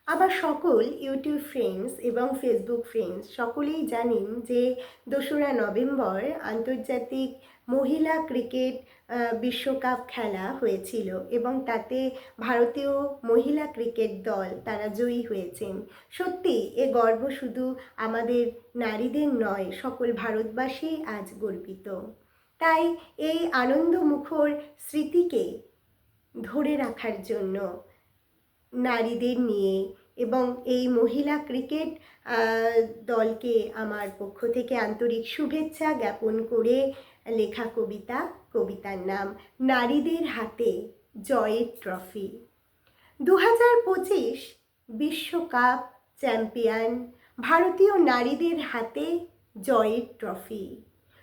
আমার সকল YouTube friends এবং ফেসবুক ফ্রেন্ডস সকলেই জানেন যে ২রা নভেম্বর আন্তর্জাতিক মহিলা ক্রিকেট বিশ্বকাপ খেলা হয়েছিল এবং তাতে ভারতীয় মহিলা ক্রিকেট দল তারা জয়ী হয়েছেন। সত্যি এ গর্ব শুধু আমাদের নারীদের নয়, সকল ভারতবাসী আজ গর্বিত। তাই এই আনন্দমুখর স্মৃতিকে ধরে রাখার জন্য নারীদের নিয়ে এবং এই মহিলা ক্রিকেট দলকে আমার পক্ষ থেকে আন্তরিক শুভেচ্ছা জ্ঞাপন করে লেখা কবিতার নাম নারীদের হাতে জয়ের ট্রফি। 2025 বিশ্বকাপ চ্যাম্পিয়ন ভারতীয় নারীদের হাতে জয়ের ট্রফি।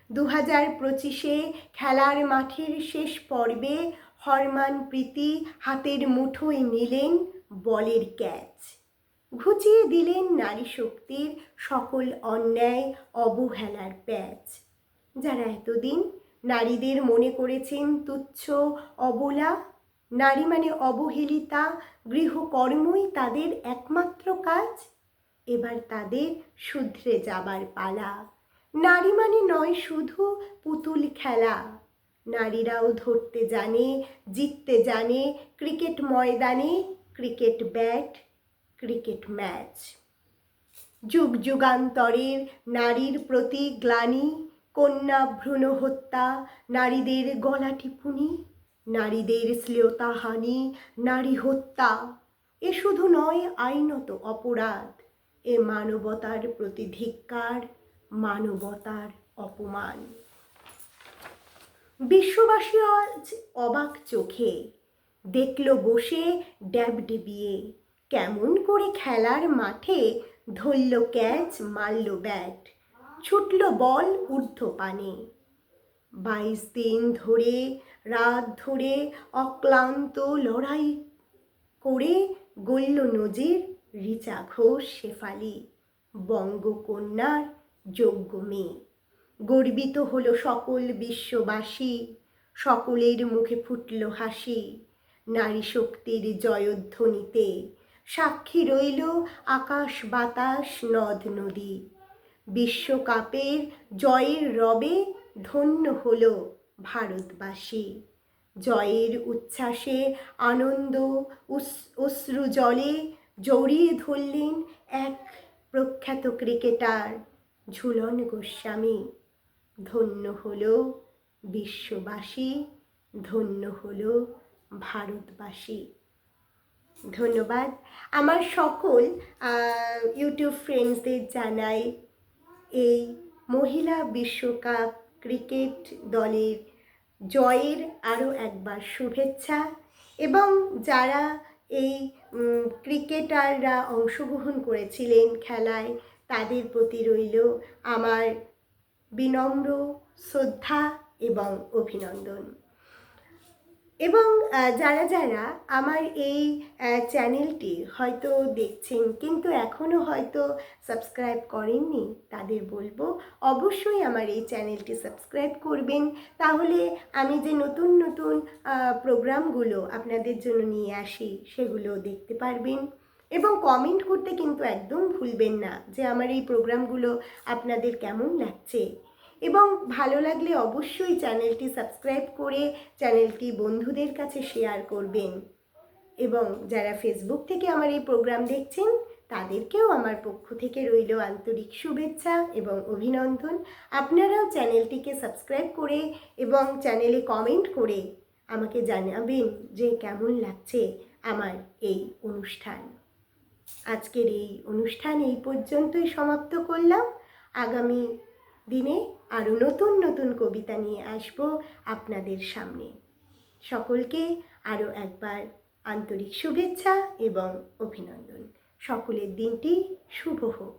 2025 খেলার মাঠের শেষ পর্বে হরমানপ্রীতি হাতের মুঠোয় নিলেন বলের ক্যাচ, ঘুচিয়ে দিলেন নারী শক্তির সকল অন্যায় অবহেলার প্যাচ। যারা এতদিন নারীদের মনে করেছেন তুচ্ছ অবলা, নারী মানে অবহেলিতা, গৃহকর্মই তাদের একমাত্র কাজ, এবার তাদের শুধরে যাবার পালা। নারী মানে নয় শুধু পুতুল খেলা, নারীরাও ধরতে জানে, জিততে জানে ক্রিকেট ময়দানে, ক্রিকেট ব্যাট, ক্রিকেট ম্যাচ। যুগ যুগান্তরের নারীর প্রতি গ্লানি, কন্যা ভ্রূণ হত্যা, নারীদের গলা টিপুনি, নারীদের শ্লীলতাহানি, নারী হত্যা, এ শুধু নয় আইনত অপরাধ, এ মানবতার প্রতি ধিক্কার, মানবতার অপমান। বিশ্ববাসী আজ অবাক চোখে দেখল বসে ড্যাব ডেবিয়ে, কেমন করে খেলার মাঠে ধরল ক্যাচ, মারল ব্যাট, ছুটল বল ঊর্ধ্বপানে। 22 দিন ধরে রাত ধরে অক্লান্ত লড়াই করে গড়ল নজির রিচা ঘোষ শেফালি, বঙ্গকন্যার যোগ্য মেয়ে। গর্বিত হলো সকল বিশ্ববাসী, সকলের মুখে ফুটল হাসি, নারী শক্তির জয়ধ্বনিতে সাক্ষী রইল আকাশ বাতাস নদ নদী। বিশ্বকাপের জয়ের রবে ধন্য হলো ভারতবাসী, জয়ের উচ্ছ্বাসে আনন্দ অশ্রু জলে জড়িয়ে ধরলেন এক প্রখ্যাত ক্রিকেটার ঝুলন গোস্বামী। ধন্য হলো বিশ্ববাসী, ধন্য হলো ভারতবাসী। ধন্যবাদ। আমার সকল ইউটিউব ফ্রেন্ডসদের জানাই এই মহিলা বিশ্বকাপ ক্রিকেট দলের জয়ের আরও একবার শুভেচ্ছা, এবং যারা এই ক্রিকেটাররা অংশগ্রহণ করেছিলেন খেলায় তাদের প্রতি রইল আমার বিনম্র শ্রদ্ধা এবং অভিনন্দন। এবং যারা যারা আমার এই চ্যানেলটি হয়তো দেখছেন কিন্তু এখনও হয়তো সাবস্ক্রাইব করেননি, তাদের বলবো অবশ্যই আমার এই চ্যানেলটি সাবস্ক্রাইব করবেন, তাহলে আমি যে নতুন নতুন প্রোগ্রামগুলো আপনাদের জন্য নিয়ে আসি সেগুলো দেখতে পারবেন। এবং কমেন্ট করতে কিন্তু একদম ভুলবেন না যে আমার এই প্রোগ্রামগুলো আপনাদের কেমন লাগছে, এবং ভালো লাগলে অবশ্যই চ্যানেলটি সাবস্ক্রাইব করে চ্যানেলটি বন্ধুদের কাছে শেয়ার করবেন। এবং যারা ফেসবুক থেকে আমার এই প্রোগ্রাম দেখছেন তাদেরকেও আমার পক্ষ থেকে রইল আন্তরিক শুভেচ্ছা এবং অভিনন্দন। আপনারাও চ্যানেলটিকে সাবস্ক্রাইব করে এবং চ্যানেলে কমেন্ট করে আমাকে জানাবেন যে কেমন লাগছে আমার এই অনুষ্ঠান। আজকের এই অনুষ্ঠান এই পর্যন্তই সমাপ্ত করলাম। আগামী দিনে আরও নতুন নতুন কবিতা নিয়ে আসব আপনাদের সামনে। সকলকে আরও একবার আন্তরিক শুভেচ্ছা এবং অভিনন্দন। সকলের দিনটি শুভ হোক।